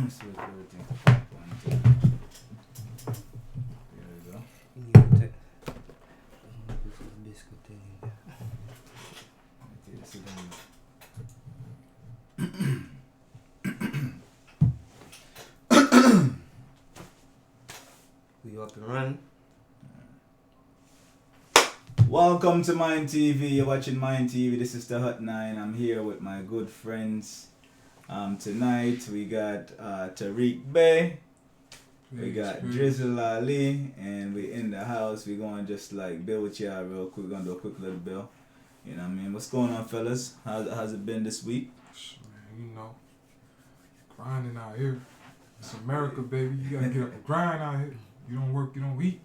So everything. One, two. There we go. Sit down. We up and running. Welcome to M9NDTV. You're watching M9NDTV. This is the Hot 9. I'm here with my good friends. Tonight we got Tariq Bay. We got Drizzle Ali, and we in the house. We're going to just like build with y'all real quick. We're going to do a quick little bill. You know what I mean? What's going on, fellas? How's it been this week? Man, you know, grinding out here. It's America, baby. You gotta get up and grind out here. You don't work, you don't eat.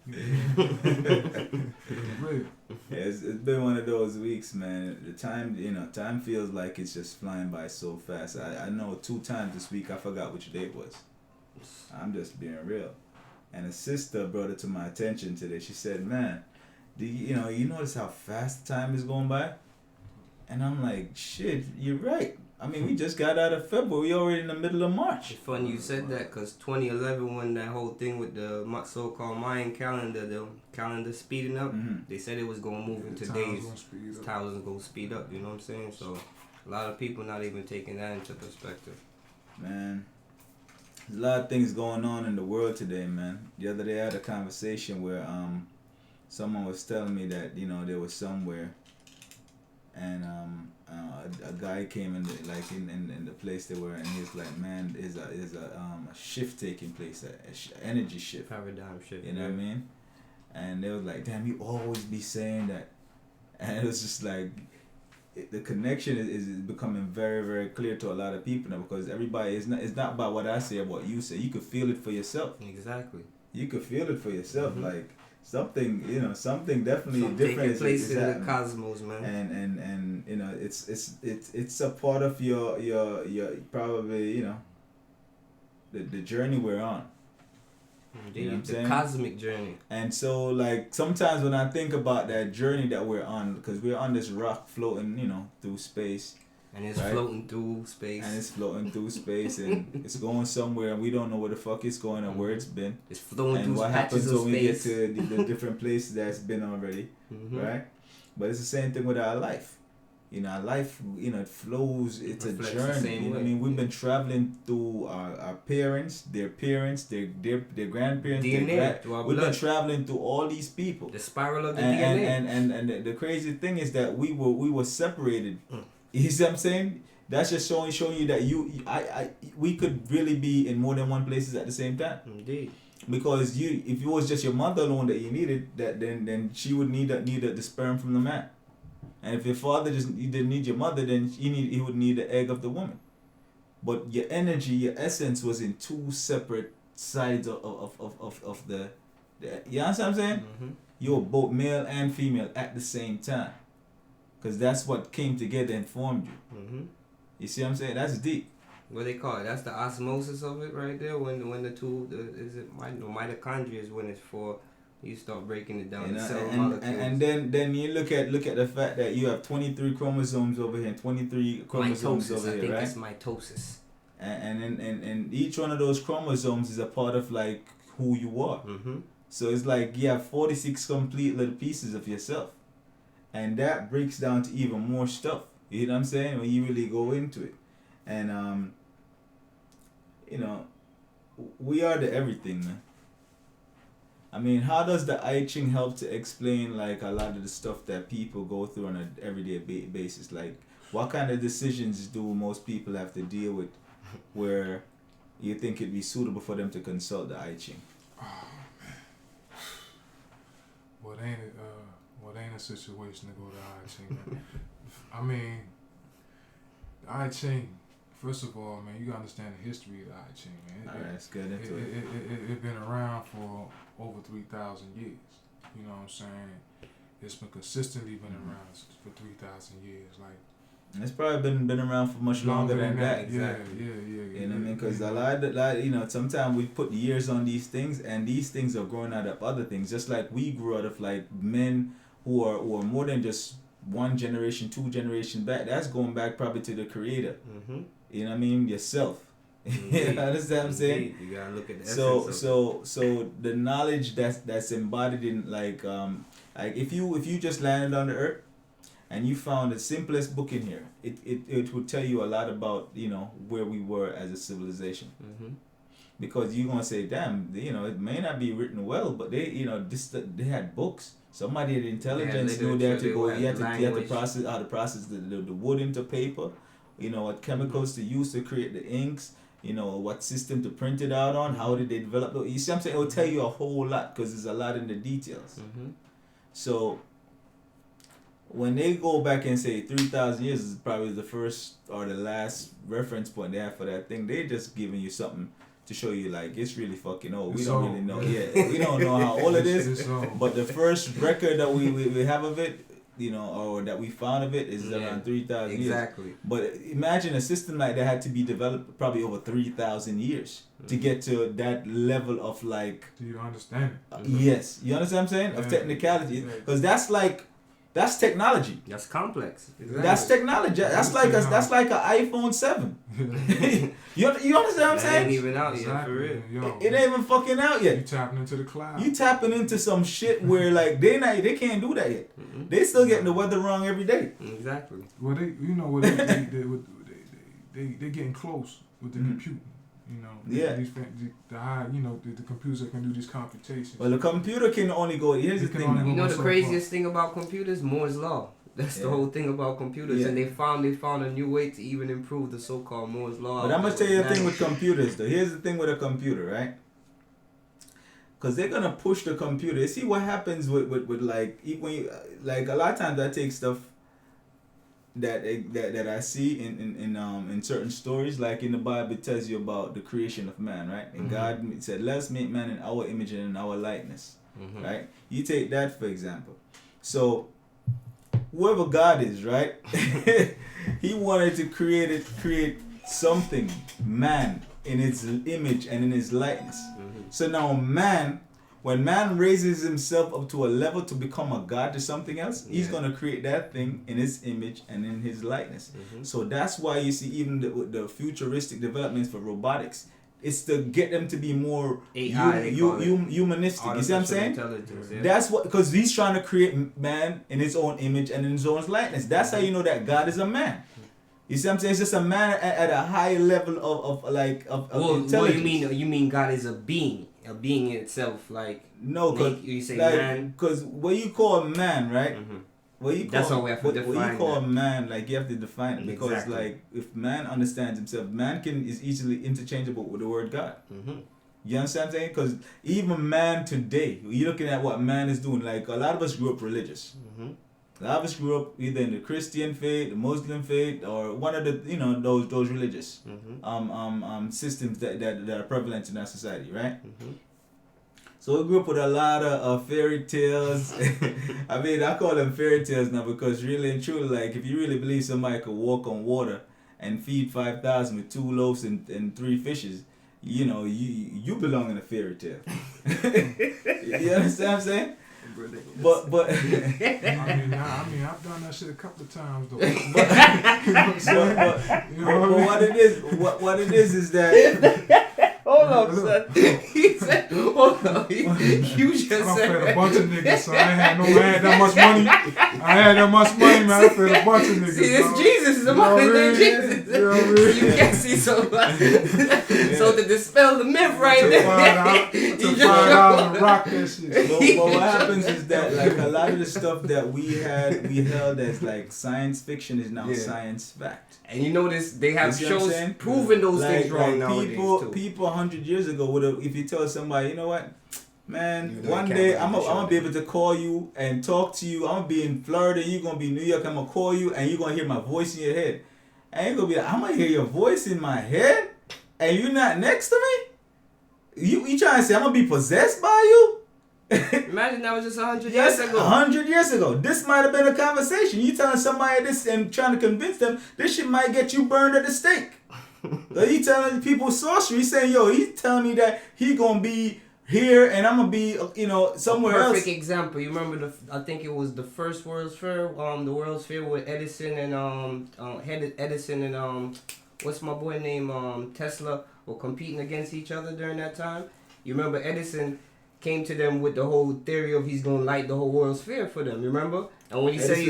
It's been one of those weeks, man. The time feels like it's just flying by so fast. I know 2 times this week I forgot which day it was. I'm just being real. And a sister brought it to my attention today. She said, "Man, do you notice how fast time is going by?" And I'm like, "Shit, you're right. I mean, we just got out of February. We're already in the middle of March." It's funny you said that because 2011, when that whole thing with the so-called Mayan calendar, the calendar speeding up, they said it was going to move into days. Time was going to speed up, you know what I'm saying? So a lot of people not even taking that into perspective. Man, there's a lot of things going on in the world today, man. The other day I had a conversation where someone was telling me that, there was somewhere and a guy came in the place they were, and he's like, "Man, is a shift taking place, a energy shift, Paradigm shift. You know what I mean?" And they was like, "Damn, you always be saying that," and it was just like the connection is becoming very, very clear to a lot of people now, because everybody it's not about what I say or what you say. You could feel it for yourself. Exactly. You could feel it for yourself, like. Something definitely Something different taking place is in happening. the cosmos, man. And it's a part of your probably the journey we're on. Indeed, You know what I'm the saying? cosmic journey. And so like sometimes when I think about that journey that we're on, because we're on this rock floating through space. And it's right? floating through space. And it's floating through space, and it's going somewhere, and we don't know where the fuck it's going or where it's been. It's flowing and through what patches happens of when we get space. to the different places that's been already, right? But it's the same thing with our life. Our life, it flows. It's Reflects a the journey. same way. I mean, we've been traveling through our parents, their grandparents, DNA, we've been traveling through all these people. The spiral of the DNA. And the crazy thing is that we were separated. You see what I'm saying? That's just showing you that we could really be in more than one places at the same time. Indeed. Because if it was just your mother alone that you needed, then she would need the sperm from the man. And if your father you didn't need your mother, then he would need the egg of the woman. But your energy, your essence was in 2 separate sides of the you understand what I'm saying? You were both male and female at the same time. Because that's what came together and formed you. You see what I'm saying? That's deep. What they call it? That's the osmosis of it right there. When the two, mitochondria is when it's for, you start breaking it down. And then you look at the fact that you have 23 chromosomes over here and 23 chromosomes over here, right? I think it's mitosis. And each one of those chromosomes is a part of like who you are. So it's like you have 46 complete little pieces of yourself. And that breaks down to even more stuff. You know what I'm saying? When you really go into it. And, we are the everything, man. I mean, how does the I Ching help to explain, like, a lot of the stuff that people go through on an everyday basis? Like, what kind of decisions do most people have to deal with where you think it'd be suitable for them to consult the I Ching? Oh, man. What ain't a situation to go to I Ching, man? I mean, the I Ching, first of all, man, you gotta understand the history of the I Ching, man. Alright, let's get into it. It's been around for over 3,000 years. You know what I'm saying? It's been consistently been around for 3,000 years. Like, and it's probably been around for much longer than that. Exactly. Yeah. You know what I mean? Because a lot, sometimes we put years on these things, and these things are growing out of other things. Just like we grew out of like men who are more than just 1 generation, 2 generation back. That's going back probably to the Creator. You know what I mean? Yourself. You understand what I'm saying? You gotta look at the essence so the knowledge that's embodied in like if you just landed on the earth and you found the simplest book in here, it would tell you a lot about, you know, where we were as a civilization. Mm-hmm. Because you're gonna say, damn, you know, it may not be written well, but they, you know, they had books. Somebody had intelligence knew they had to go. You had to process how to process the wood into paper. You know what chemicals to use to create the inks. You know what system to print it out on. How did they develop? You see what I'm saying? It will tell you a whole lot because there's a lot in the details. Mm-hmm. So when they go back and say 3,000 years is probably the first or the last reference point they have for that thing, they're just giving you something to show you like it's really fucking old. We don't really know yet. We don't know how old it is. But the first record that we have of it, you know, or that we found of it is around 3,000 years. Exactly. But imagine a system like that had to be developed probably over 3,000 years to get to that level of like. Do you understand it? Yes, you understand what I'm saying? Of technicality, because that's technology. That's complex. Exactly. That's technology. That's like an iPhone 7. you understand what I'm saying? It ain't even out yet, for real. Yo, it ain't even fucking out yet. You tapping into the cloud. You tapping into some shit where like they can't do that yet. Mm-hmm. They still getting the weather wrong every day. Exactly. Well, they getting close with the computing. You know, the high, you know, the computers that can do these computations. Well, the computer can only go. Here's the thing. You know the craziest thing about computers? Moore's law. That's the whole thing about computers, and they found a new way to even improve the so-called Moore's law. But I'm gonna tell you the thing with computers, though. Here's the thing with a computer, right? Because they're gonna push the computer. You see what happens with like when you, like a lot of times I take stuff that I see in certain stories, like in the Bible, it tells you about the creation of man, right? And God said, "Let's make man in our image and in our likeness," right? You take that for example. So whoever God is, right? He wanted to create something, man, in its image and in his likeness. So now when man raises himself up to a level to become a god to something else, he's going to create that thing in his image and in his likeness. So that's why you see even the futuristic developments for robotics, it's to get them to be more humanistic. You see what I'm saying? Yeah. That's what, because he's trying to create man in his own image and in his own likeness. That's how you know that God is a man. You see what I'm saying? It's just a man at a high level of intelligence. Well, you mean God is a being in itself, like no, because you say like, man. Because what you call a man, right? That's how we have to define what you call that. a man, like you have to define it, because Exactly. like if man understands himself, man is easily interchangeable with the word God. You understand what I'm saying? Because even man today, you're looking at what man is doing. Like a lot of us grew up religious. A lot of us grew up either in the Christian faith, the Muslim faith, or one of the those religious systems that are prevalent in our society, right? So we grew up with a lot of fairy tales. I mean, I call them fairy tales now because really and truly, like if you really believe somebody could walk on water and feed 5,000 with 2 loaves and 3 fishes, you know, you belong in a fairy tale. You understand what I'm saying? But I mean, I've done that shit a couple of times though. But what it is that. Hold on, son. He said, hold on. You just said. I fed a bunch of niggas, so I had that much money. I had that much money, man. I fed a bunch of niggas. See, it's Jesus. It's a modern day Jesus. You know what I mean? You can't see somebody. So to dispel the myth right there. To find out and rock that shit. But what happens is that like a lot of the stuff that we held as like science fiction is now science fact. And you notice they have shows proving those things wrong nowadays too. People 100 years ago would have, if you tell somebody, you know what, man, one day I'm gonna be able to call you and talk to you. I'm gonna be in Florida, you're gonna be in New York. I'm gonna call you and you're gonna hear my voice in your head. And you're gonna be like, I'm gonna hear your voice in my head, and you're not next to me. You trying to say I'm gonna be possessed by you? Imagine that was just 100 years ago. 100 years ago. This might have been a conversation. You telling somebody this and trying to convince them this shit might get you burned at the stake. You telling people sorcery. He's saying, yo, he's telling me that he gonna be here and I'm gonna be, somewhere else. Perfect example. You remember I think it was the first World's Fair, the World's Fair with Edison and what's my boy name, Tesla. or competing against each other during that time. You remember Edison came to them with the whole theory of he's gonna light the whole world's sphere for them. Remember? And when he said he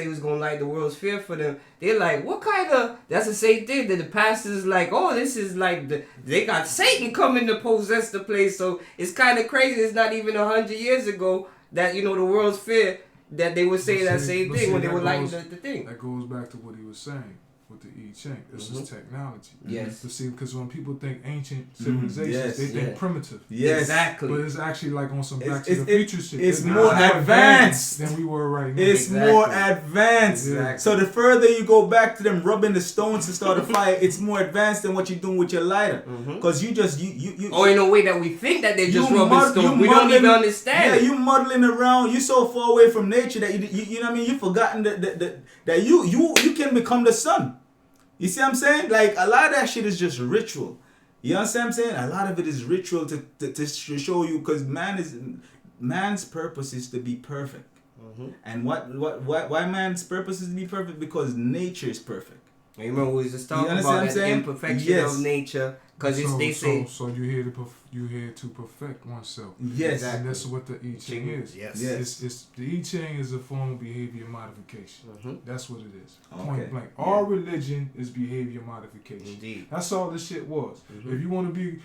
was gonna light the world's sphere for them, they're like, "What kind of?" That's the same thing that the pastors like. Oh, this is like they got Satan coming to possess the place. So it's kind of crazy. It's not even 100 years ago that the world's sphere that they would say that same thing when they were lighting the thing. That goes back to what he was saying with the I Ching. This is technology. Yes. But see, because when people think ancient civilizations, they think primitive. Yes. Exactly. But it's actually like on some Back to the Future shit. It's more advanced than we were right now. It's more advanced. Exactly. So the further you go back to them rubbing the stones to start a fire, it's more advanced than what you're doing with your lighter. Because you just you. Or in a way that we think that they're just rubbing stones. We don't even understand. Yeah, you muddling around. You so far away from nature that you know what I mean. You've forgotten that you can become the sun. You see what I'm saying? Like, a lot of that shit is just ritual. You understand what I'm saying? A lot of it is ritual to show you, because man's purpose is to be perfect. And why man's purpose is to be perfect? Because nature is perfect. And you remember we was just talking about the imperfection of nature, because they say. So you're here to perfect oneself. Yes, exactly. And that's what the I Ching is. Yes. It's the I Ching is a form of behavior modification. That's what it is. Okay. Point blank. All religion is behavior modification. Indeed. That's all this shit was. If you want to be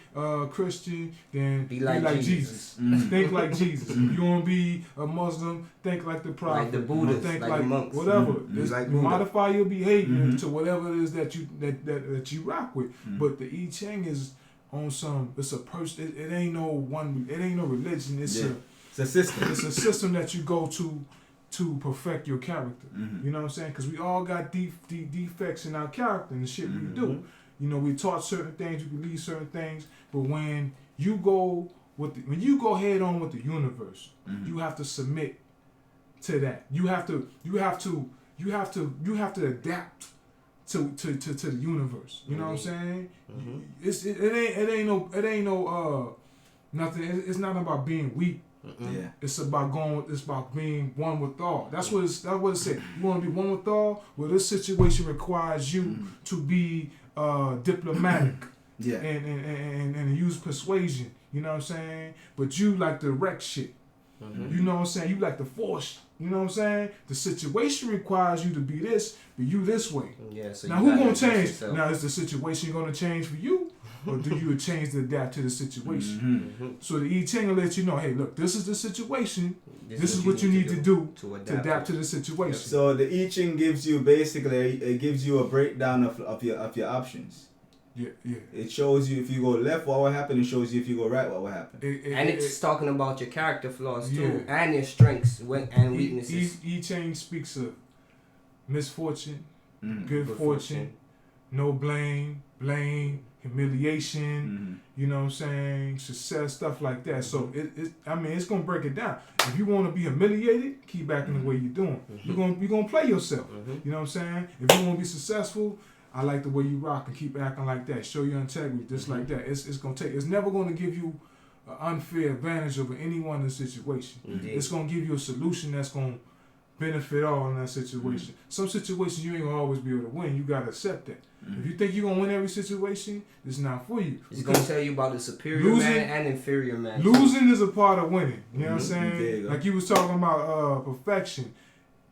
Christian, then be like Jesus. Think like Jesus. If you want to be a Muslim, think like the Prophet. Like the Buddhists, think like monks. Whatever. Like modify your behavior to whatever it is that you rock with. But the I Ching is on some. It's a person. It ain't no one. It ain't no religion. It's a system. It's a system that you go to perfect your character. You know what I'm saying? Because we all got defects in our character and the shit we do. We taught certain things. We believe certain things. But when you go head on with the universe, you have to submit to that. You have to adapt to the universe. You know what I'm saying? It ain't no nothing. It's not about being weak. It's about being one with all. That's what it said. You want to be one with all? Well, this situation requires you to be diplomatic. And use persuasion. You know what I'm saying? But you like the wreck shit. You know what I'm saying? You like the force. You know what I'm saying? The situation requires you to be this, but you this way. Yeah, so now who gonna change? Now is the situation gonna change for you? Or do you change to adapt to the situation? So the I Ching will let you know, hey, look, this is the situation. This is what you need to do to adapt to the situation. So the I Ching gives you a breakdown of your options. Yeah. It shows you if you go left, what will happen. It shows you if you go right, what will happen. It's talking about your character flaws too, and your strengths and weaknesses. I Ching speaks of misfortune, good fortune, no blame, humiliation. You know what I'm saying? Success, stuff like that. So it's gonna break it down. If you want to be humiliated, keep acting the way you're doing. You're gonna play yourself. You know what I'm saying? If you want to be successful, I like the way you rock and keep acting like that. Show your integrity, just like that. It's never gonna give you an unfair advantage over anyone in the situation. It's gonna give you a solution that's gonna benefit all in that situation. Some situations you ain't gonna always be able to win. You gotta accept that. If you think you're gonna win every situation, it's not for you. It's gonna tell you about the superior man and inferior man. Losing is a part of winning. You know what I'm saying? Like you was talking about perfection.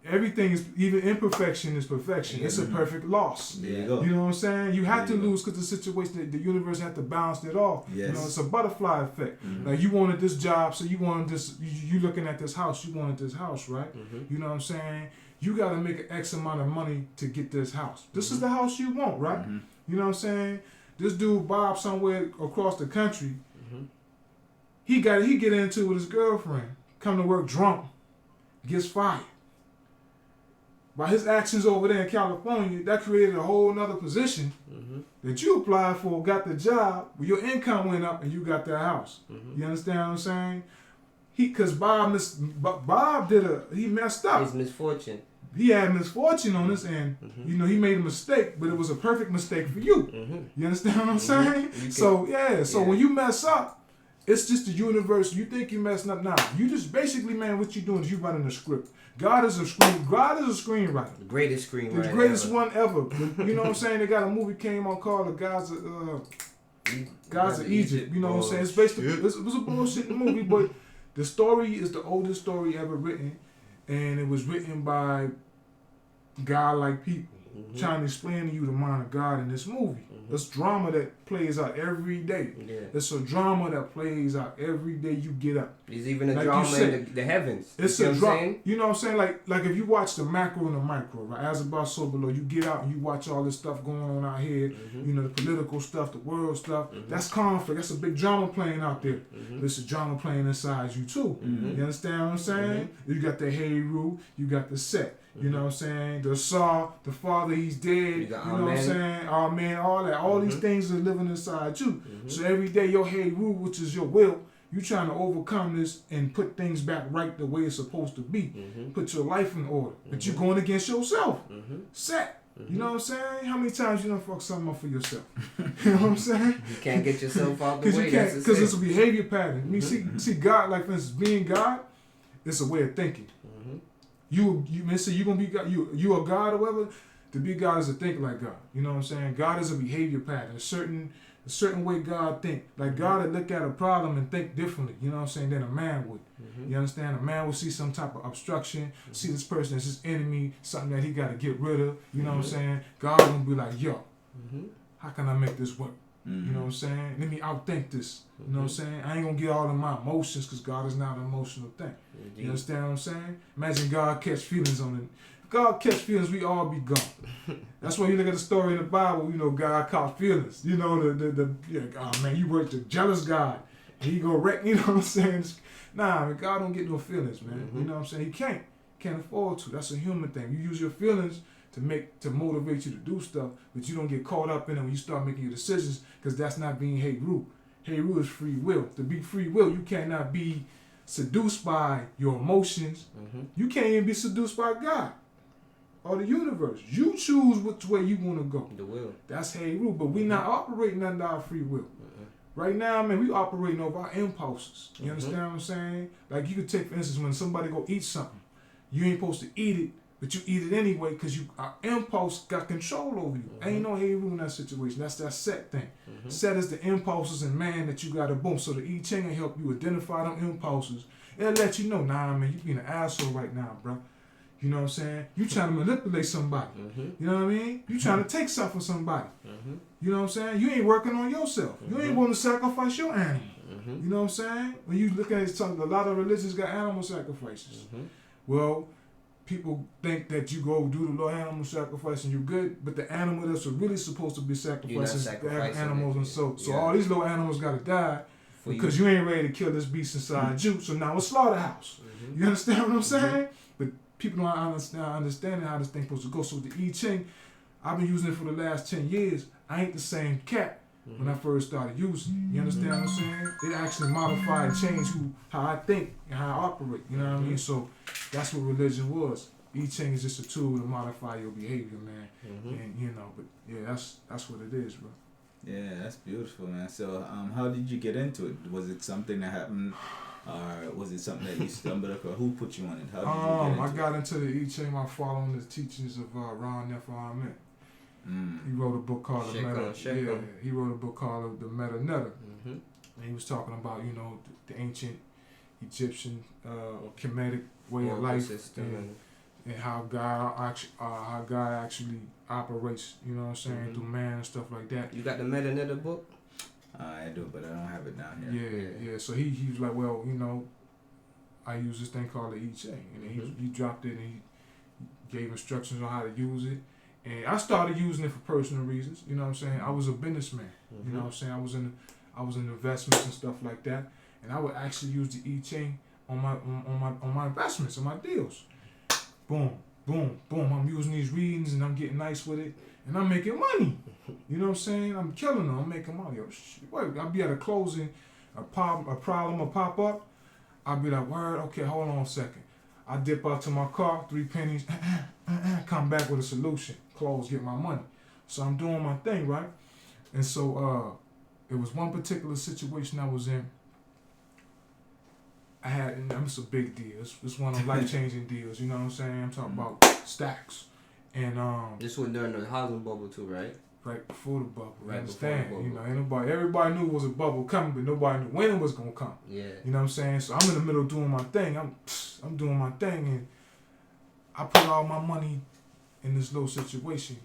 Everything is, even imperfection is perfection. It's a perfect loss. There you go. You know what I'm saying? You have to lose because the situation, the universe has to balance it off. Yes. You know, it's a butterfly effect. Like you wanted this job, so you wanted this. You looking at this house, you wanted this house, right? You know what I'm saying? You got to make an X amount of money to get this house. This is the house you want, right? You know what I'm saying? This dude Bob somewhere across the country, he get into it with his girlfriend, come to work drunk, gets fired. By his actions over there in California, that created a whole nother position that you applied for, got the job, but your income went up and you got that house. You understand what I'm saying? Because Bob messed up. His misfortune. He had misfortune on his end. You know, he made a mistake, but it was a perfect mistake for you. You understand what I'm saying? So when you mess up, it's just the universe. You think you're messing up now. You just basically, man, what you're doing is you running a script. God is a screenwriter. The greatest screenwriter. The greatest one ever. You know what I'm saying? They got a movie came on called The Gods of Gods of Egypt. You know what I'm saying? It's basically it was a bullshit movie, but the story is the oldest story ever written, and it was written by God-like people trying to explain to you the mind of God in this movie. It's drama that plays out every day. Yeah. It's a drama that plays out every day you get up. There's even a drama in the heavens. It's a drama. You know what I'm saying? Like if you watch the macro and the micro, right? As above, so below. You get out and you watch all this stuff going on out here. You know, the political stuff, the world stuff. That's conflict. That's a big drama playing out there. There's a drama playing inside you too. You understand what I'm saying? You got the Heru, you got the Set. You know what I'm saying? The Saw, the Father, he's dead. You know what I'm saying? Oh man, all that. All these things are living inside you. So every day your Heru, which is your will, you trying to overcome this and put things back right the way it's supposed to be. Put your life in order. But you're going against yourself. Set. You know what I'm saying? How many times you done fuck something up for yourself? You know what I'm saying? You can't get yourself out the way. Because it's a behavior pattern. I mean, see God, like for instance, being God, it's a way of thinking. You say you're gonna be God, you a God or whatever. To be God is to think like God. You know what I'm saying? God is a behavior pattern, a certain way God think. Like God would look at a problem and think differently. You know what I'm saying? Than a man would. You understand? A man will see some type of obstruction, see this person as his enemy, something that he got to get rid of. You know what I'm saying? God gonna be like, yo, how can I make this work? You know what I'm saying? Let me outthink this. You know what I'm saying? I ain't gonna get all of my emotions because God is not an emotional thing. You understand what I'm saying? Imagine God catch feelings on it. If God catch feelings, we all be gone. That's why you look at the story in the Bible, you know, God caught feelings. You know, oh man, you work the jealous God. And he go wreck, you know what I'm saying? Nah, man, God don't get no feelings, man. You know what I'm saying? He can't afford to. That's a human thing. You use your feelings to motivate you to do stuff, but you don't get caught up in it when you start making your decisions, because that's not being Heru. Heru is free will. To be free will, you cannot be seduced by your emotions. You can't even be seduced by God or the universe. You choose which way you want to go. The will. That's Heru, but we not operating under our free will. Right now, man, we operating over our impulses. You understand what I'm saying? Like you could take, for instance, when somebody go eat something, you ain't supposed to eat it, but you eat it anyway because our impulse got control over you. Ain't no Heru in that situation. That's that Set thing. Set is the impulses in man that you got to boom. So the I Ching will help you identify them impulses. It'll let you know, nah, man, you being an asshole right now, bro. You know what I'm saying? You trying to manipulate somebody. You know what I mean? You trying to take stuff from somebody. You know what I'm saying? You ain't working on yourself. You ain't willing to sacrifice your animal. You know what I'm saying? When you look at it, a lot of religions got animal sacrifices. Well, people think that you go do the little animal sacrifice and you're good, but the animal that's really supposed to be sacrificed is the animals, and so all these little animals got to die because you ain't ready to kill this beast inside you. So now it's slaughterhouse. You understand what I'm saying? But people don't understand how this thing supposed to go. So the I Ching, I've been using it for the last 10 years. I ain't the same cat when I first started using it. You understand what I'm saying? It actually modified and changed how I think and how I operate. You know what I mean? So that's what religion was. I Ching is just a tool to modify your behavior, man. And you know, but yeah, that's what it is, bro. Yeah, that's beautiful, man. So, how did you get into it? Was it something that happened, or was it something that you stumbled up, or who put you on it? How did you get into it? I got into the I Ching by following the teachings of Ron F. Ahmed. He wrote a book called He wrote a book called The M9ND. And he was talking about, you know, the ancient Egyptian Kemetic way of life and how God actually operates, you know what I'm saying, through man and stuff like that. You got the M9ND book? I do, but I don't have it down here. Yeah. So he was like, well, you know, I use this thing called the I Ching, and then he dropped it and he gave instructions on how to use it. And I started using it for personal reasons, you know what I'm saying? I was a businessman, you know what I'm saying? I was in investments and stuff like that, and I would actually use the I Ching on my investments, on my deals. Boom, boom, boom. I'm using these readings and I'm getting nice with it, and I'm making money. You know what I'm saying? I'm killing them. I'm making money. I'll be at a closing, a problem will pop up. I'll be like, word, okay, hold on a second. I dip out to my car, 3 pennies, come back with a solution. Close, get my money. So I'm doing my thing, right? And so it was one particular situation I was in. And it's a big deal. It's one of them life-changing deals, you know what I'm saying? I'm talking about stacks. And this was during the housing bubble too, right? right before the bubble. Right Understand? before the bubble. You know, everybody knew it was a bubble coming, but nobody knew when it was gonna come. Yeah. You know what I'm saying? So I'm in the middle doing my thing. I'm doing my thing, and I put all my money in this little situation.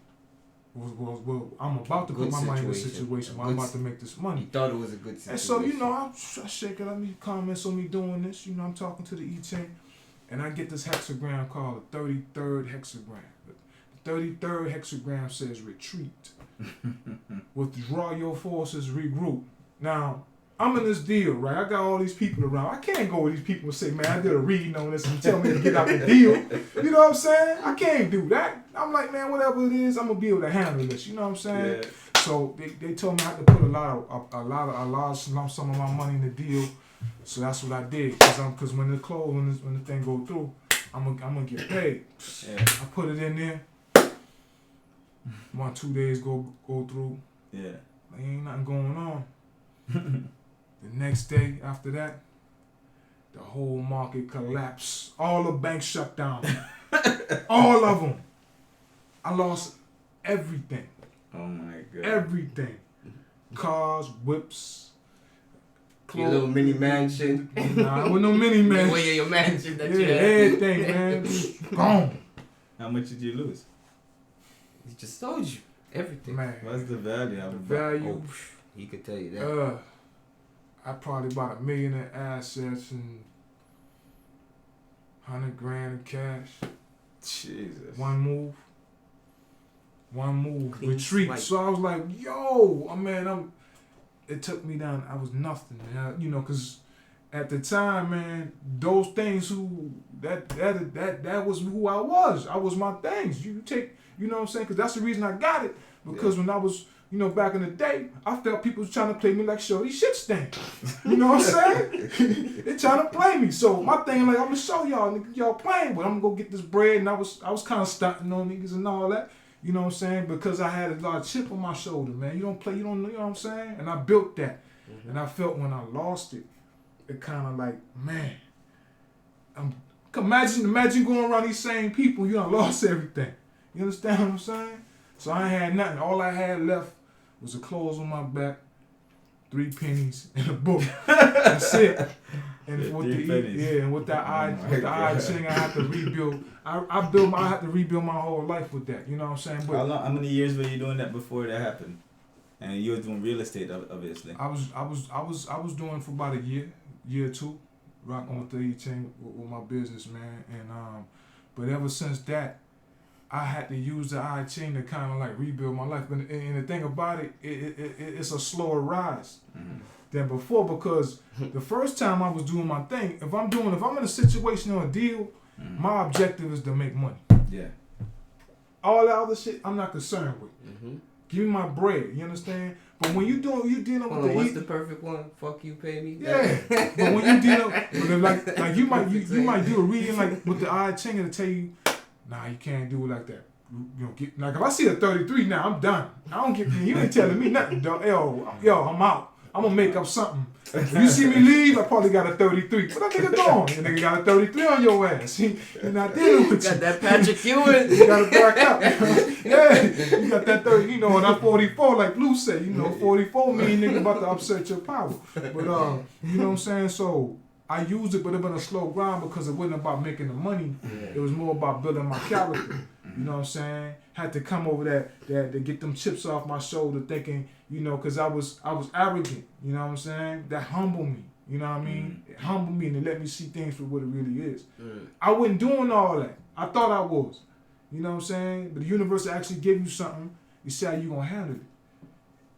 Well, I'm about to put my money in this situation where I'm about to make this money. You thought it was a good situation. And so, you know, I shake it up, me comments on me doing this. You know, I'm talking to the E-Chain, and I get this hexagram called the 33rd hexagram. The 33rd hexagram says retreat. Withdraw your forces, regroup. Now, I'm in this deal, right? I got all these people around. I can't go with these people and say, man, I did a reading on this and tell me to get out the deal. You know what I'm saying? I can't do that. I'm like, man, whatever it is, I'm gonna be able to handle this. You know what I'm saying? Yeah. So they told me I had to put a large sum of my money in the deal. So that's what I did. Cause when it closed, when the thing go through, I'm gonna get paid. Yeah. I put it in there. 1-2 days go through. Yeah. Like, ain't nothing going on. The next day after that, the whole market collapsed. All the banks shut down. All of them. I lost everything. Oh my God. Everything. Cars, whips, clothes. Your little mini mansion. Nah, with no mini mansion. Well, your mansion that you had. Everything, man. Gone. How much did you lose? He just told you. Everything. Man. What's the value? The value. Oh, he could tell you that. I probably bought $1 million in assets and $100,000 in cash. Jesus. One move. Clean Retreat. swipe. So I was like, yo, man, it took me down. I was nothing, man. You know, because at the time, man, those things that was who I was. I was my things. You know what I'm saying? Because that's the reason I got it. Because when I was, you know, back in the day, I felt people was trying to play me like Shorty shit stank. You know what I'm saying? They trying to play me. So my thing, like, I'm gonna show y'all, nigga, y'all playing, but I'm gonna go get this bread. And I was kind of stunting on niggas and all that. You know what I'm saying? Because I had a large chip on my shoulder, man. You don't play, you know what I'm saying? And I built that. Mm-hmm. And I felt when I lost it, it kind of like, man, imagine going around these same people, you done lost everything. You understand what I'm saying? So I ain't had nothing. All I had left was the clothes on my back, 3 pennies, and a book. That's it. And with that eye thing, I had to rebuild. I had to rebuild my whole life with that. You know what I'm saying? But how many years were you doing that before that happened? And you were doing real estate, obviously. I was doing for about a year or two, rocking with the E-Chain with my business, man. And but ever since that, I had to use the I-Chain to kind of like rebuild my life. And the thing about it, it's a slower rise than before, because the first time I was doing my thing, if I'm in a situation or a deal, my objective is to make money. Yeah. All that other shit, I'm not concerned with. Mm-hmm. Give me my bread. You understand? But when you dealing with what's the perfect one? Fuck you, pay me. Yeah. But when you dealing with like you might do a reading like with the I-Chain to tell you, nah, you can't do it like that. You know, like if I see a 33 now, I'm done. I don't get. You ain't telling me nothing, dog. Yo, I'm out. I'm gonna make up something. If you see me leave, I probably got a 33. But that nigga gone. That nigga got a 33 on your ass. You're not dealing with you. Got that Patrick Ewing. You gotta back up. Yeah, you got that 30. You know, and that 44, like Blue said. You know, 44 mean nigga about to upset your power. But you know what I'm saying? So I used it, but it been a slow grind because it wasn't about making the money. It was more about building my character. You know what I'm saying? Had to come over that to get them chips off my shoulder, thinking, you know, because I was arrogant. You know what I'm saying? That humbled me. You know what I mean? It humbled me and it let me see things for what it really is. I wasn't doing all that. I thought I was. You know what I'm saying? But the universe actually give you something. You see how you gonna handle it.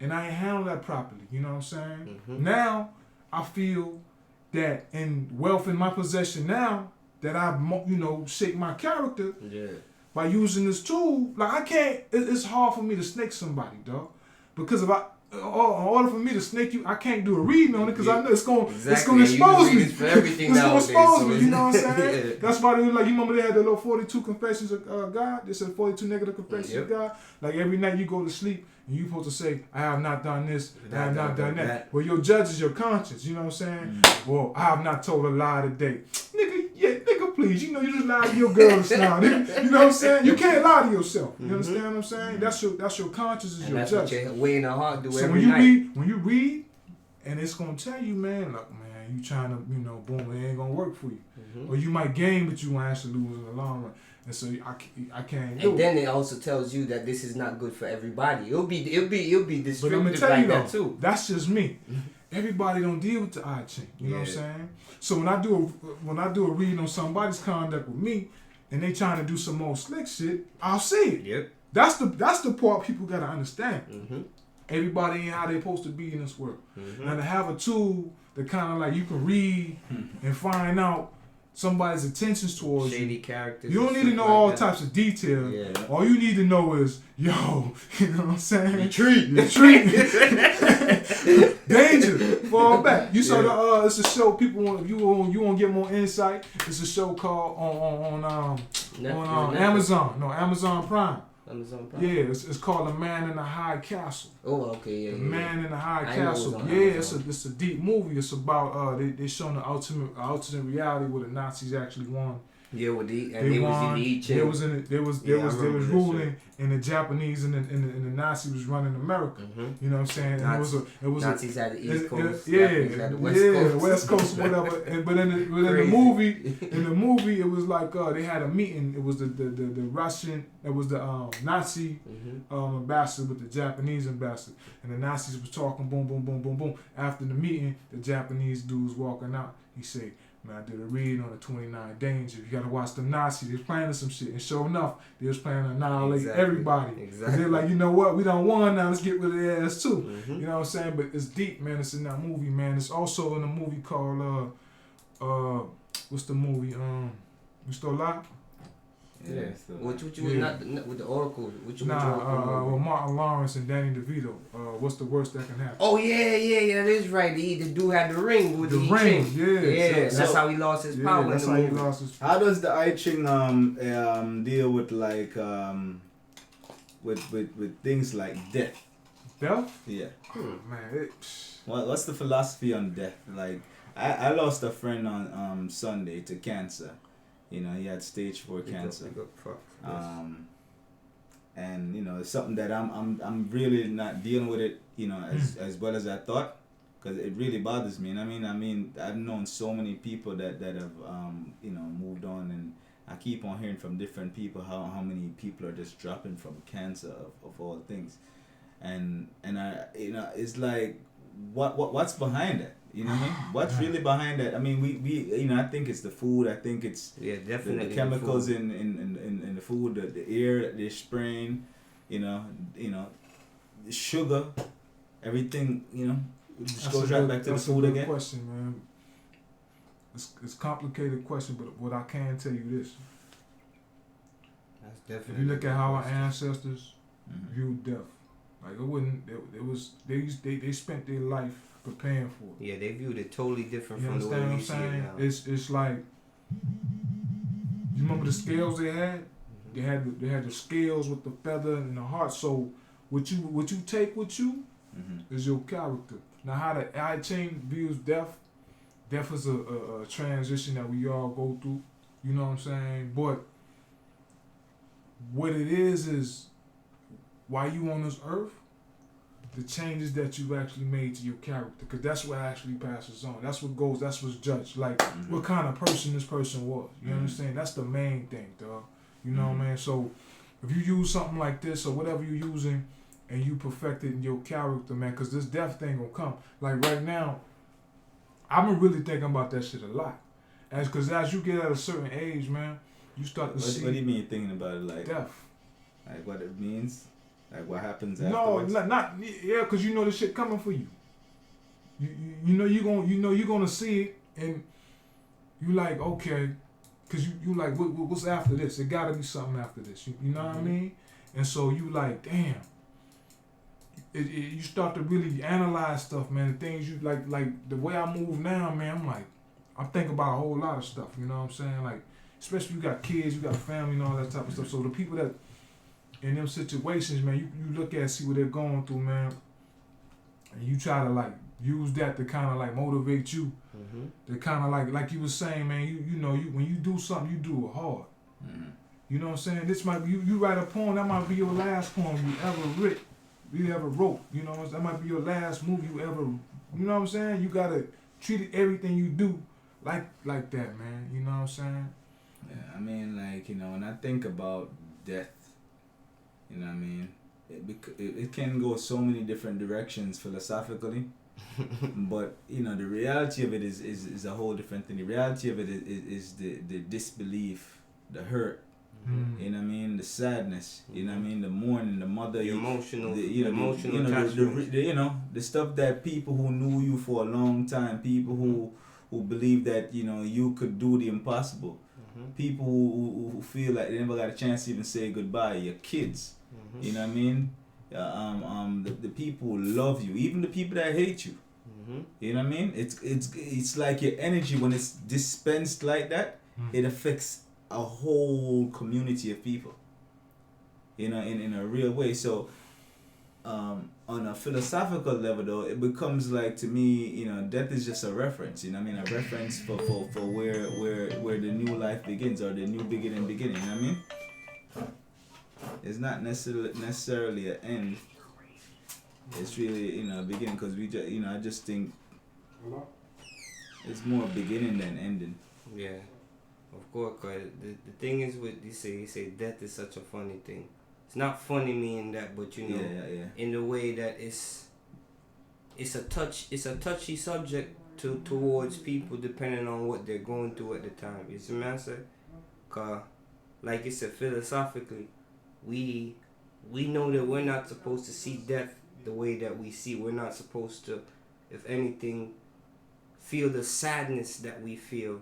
And I ain't handle that properly. You know what I'm saying? Mm-hmm. Now I feel that in wealth in my possession now, that I've, you know, shaped my character. Yeah. By using this tool, like I can't. It's hard for me to snake somebody, dog. Because if in order for me to snake you, I can't do a reading on it because I know it's gonna expose me. For everything it's gonna expose me. You know what I'm saying? Yeah. That's why they was like, you remember they had the little 42 confessions of God. They said 42 negative confessions of God. Like every night you go to sleep and you supposed to say, I have not done this, I have not done that. Well, your judge is your conscience. You know what I'm saying? Well, I have not told a lie today, nigga. Yeah, nigga. please. You know, you just lie to your girl now. You know what I'm saying? You can't lie to yourself. You understand what I'm saying? That's your conscience is and your that's judge. what your way in the heart do so every night. When you read, and it's gonna tell you, man, like, man, you trying to, boom, it ain't gonna work for you. Or you might gain, but you won't actually lose in the long run. And so I can't do it. And then it also tells you that this is not good for everybody. It'll be distributed but I'm gonna tell like you that though, too. that's just me. Everybody don't deal with the eye chink. You know what I'm saying? So when I do a reading on somebody's conduct with me, and they trying to do some more slick shit, I'll see it. Yep. That's the part people gotta understand. Everybody ain't how they supposed to be in this world. Now to have a tool that kind of like you can read and find out somebody's intentions towards shady you. characters. You don't need to know all types of detail. Yeah. All you need to know is, you know what I'm saying? Retreat. Danger. Fall back. You saw the it's a show people want you want to get more insight. It's a show called on Amazon. No, Amazon Prime. Amazon Prime. Yeah, it's called The Man in the High Castle. Oh, okay, yeah. The Man in the High Castle. Yeah, it's a deep movie. It's about they showing the alternate reality where the Nazis actually won. Yeah, with they won. They was ruling, and the Japanese and the Nazis was running America. You know what I'm saying? And Nazis had the East Coast. Japanese had the West Coast, whatever. But in the movie, it was like they had a meeting. It was the Russian, it was the Nazi ambassador with the Japanese ambassador, and the Nazis was talking, boom, boom, boom, boom, boom. After the meeting, the Japanese dudes walking out. He said, man, I did a read on the 29 Danger. You gotta watch the Nazis. They was planning some shit. And sure enough, they was planning to annihilate everybody. Exactly. They're like, you know what? We done won now. Let's get rid of their ass too. You know what I'm saying? But it's deep, man. It's in that movie, man. It's also in a movie called, what's the movie? You Still Alive? Yeah. What you not with the Oracle? With with Martin Lawrence and Danny DeVito. What's the worst that can happen? Oh yeah, that is right. The dude had the ring with the ring. Yeah. That's how he lost his power. That's how he lost his power. How does the I Ching deal with like with things like death? Death? Yeah. Man, what's the philosophy on death? Like I lost a friend on Sunday to cancer. You know, he had stage 4 cancer. And you know, it's something that I'm really not dealing with it, you know, as well as I thought, because it really bothers me. And I mean, I've known so many people that have you know, moved on, and I keep on hearing from different people how many people are just dropping from cancer of all things, and I, you know, it's like what's behind it? You know what I mean? What's really behind that? I mean, we you know, I think it's the food. I think it's definitely the chemicals in the food, the air that they're spraying. You know, the sugar, everything. You know, just goes right back to the food again. Question, man. It's a complicated question, but what I can tell you this: that's definitely. If you look at how our ancestors viewed death, like it wasn't. It was they spent their life preparing for it. Yeah, they viewed it totally different from the way we see it now. It's like, you remember the scales they had? They had the scales with the feather and the heart. So what you take with you is your character. Now how the I Ching views death is a transition that we all go through. You know what I'm saying? But what it is while you on this earth, the changes that you've actually made to your character, because that's what actually passes on. That's what goes. That's what's judged. Like what kind of person this person was. You understand? That's the main thing, dog. You know what I mean? So if you use something like this or whatever you're using, and you perfect it in your character, man, because this death thing will come. Like right now, I've been really thinking about that shit a lot. Because as you get at a certain age, man, you start to see. What do you mean thinking about it like death? Like what it means? Like what happens afterwards? No, not because you know the shit coming for you. You know you're gonna see it, and you like, okay, because you like what's after this? It gotta be something after this. You know what I mean? And so you like, damn. You start to really analyze stuff, man. The things you like the way I move now, man. I'm thinking about a whole lot of stuff. You know what I'm saying? Like, especially you got kids, you got family, and all that type of stuff. So the people that in them situations, man, you look at, see what they're going through, man, and you try to like use that to kind of like motivate you. To kind of like you was saying, man. You know, when you do something, you do it hard. You know what I'm saying? This might be, you write a poem, that might be your last poem you ever wrote. You know, that might be your last movie you ever. You know what I'm saying? You gotta treat everything you do like that, man. You know what I'm saying? Yeah, I mean, like, you know, when I think about death, you know what I mean, it can go so many different directions philosophically. But, you know, the reality of it is a whole different thing. The reality of it is the disbelief, the hurt, you know what I mean, the sadness, you know what I mean, the mourning, the mother, the emotional, emotional attachment. You know, the stuff that people who knew you for a long time, people who believe that, you know, you could do the impossible, people who feel like they never got a chance to even say goodbye, your kids, you know what I mean, the people who love you, even the people that hate you, you know what I mean, it's like your energy when it's dispensed like that, it affects a whole community of people, you know, in a real way. So on a philosophical level though, it becomes like, to me, you know, death is just a reference, you know what I mean, a reference for where the new life begins, or the new beginning, you know what I mean. It's not necessarily an end. It's really, you know, a beginning, because we just, you know, I just think it's more beginning than ending. Yeah, of course. Cause the thing is with you say death is such a funny thing. It's not funny meaning that, but you know, in the way that it's a touchy subject towards people depending on what they're going through at the time. You see what I'm saying? Cause like you said, philosophically, we know that we're not supposed to see death the way that we see. We're not supposed to, if anything, feel the sadness that we feel